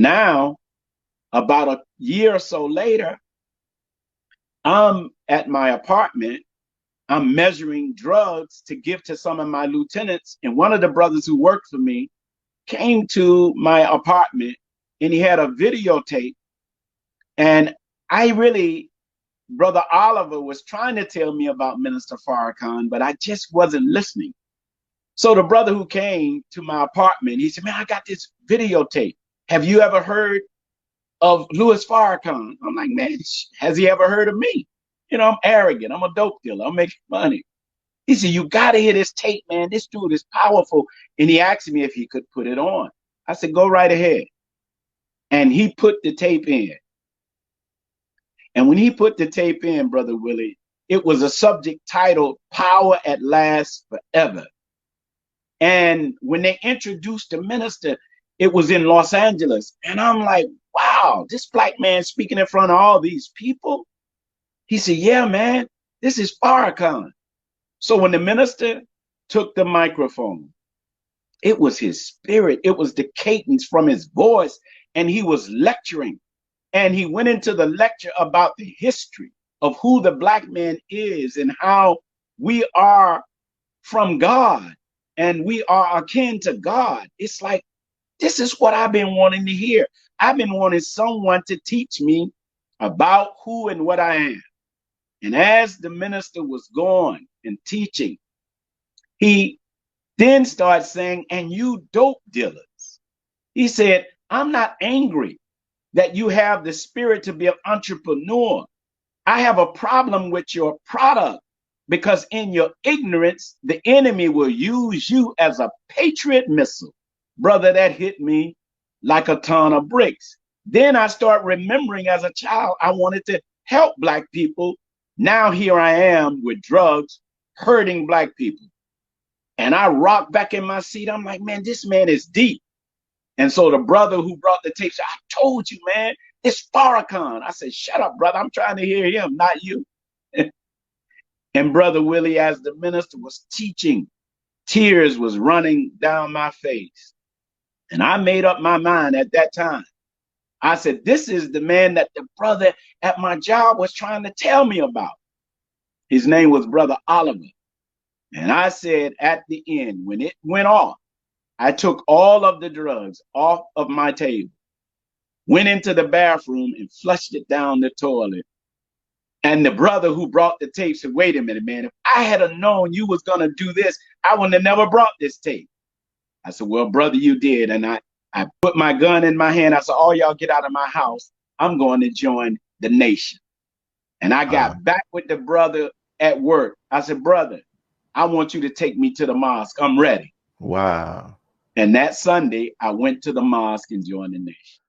Now, about a year or so later, I'm at my apartment. I'm measuring drugs to give to some of my lieutenants. And one of the brothers who worked for me came to my apartment and he had a videotape. And I really, Brother Oliver was trying to tell me about Minister Farrakhan, but I just wasn't listening. So the brother who came to my apartment, he said, man, I got this videotape. Have you ever heard of Louis Farrakhan? I'm like, man, has he ever heard of me? You know, I'm arrogant. I'm a dope dealer. I'm making money. He said, you got to hear this tape, man. This dude is powerful. And he asked me if he could put it on. I said, go right ahead. And he put the tape in. And when he put the tape in, Brother Willie, it was a subject titled Power at Last Forever. And when they introduced the minister, it was in Los Angeles. And I'm like, wow, this black man speaking in front of all these people. He said, yeah, man, this is Farrakhan. So when the minister took the microphone, it was his spirit. It was the cadence from his voice. And he was lecturing. And he went into the lecture about the history of who the black man is and how we are from God and we are akin to God. It's like, this is what I've been wanting to hear. I've been wanting someone to teach me about who and what I am. And as the minister was going and teaching, he then started saying, and you dope dealers. He said, I'm not angry that you have the spirit to be an entrepreneur. I have a problem with your product because in your ignorance, the enemy will use you as a Patriot missile. Brother, that hit me like a ton of bricks. Then I start remembering as a child, I wanted to help black people. Now here I am with drugs, hurting black people. And I rock back in my seat. I'm like, man, this man is deep. And so the brother who brought the tape said, I told you, man, it's Farrakhan. I said, shut up, brother. I'm trying to hear him, not you. And Brother Willie, as the minister was teaching, tears was running down my face. And I made up my mind at that time. I said, this is the man that the brother at my job was trying to tell me about. His name was Brother Oliver. And I said at the end, when it went off, I took all of the drugs off of my table, went into the bathroom and flushed it down the toilet. And the brother who brought the tape said, wait a minute, man, if I had known you was going to do this, I wouldn't have never brought this tape. I said, well, brother, you did. And I put my gun in my hand. I said, all y'all get out of my house. I'm going to join the nation. And I got back with the brother at work. I said, brother, I want you to take me to the mosque. I'm ready. Wow. And that Sunday, I went to the mosque and joined the nation.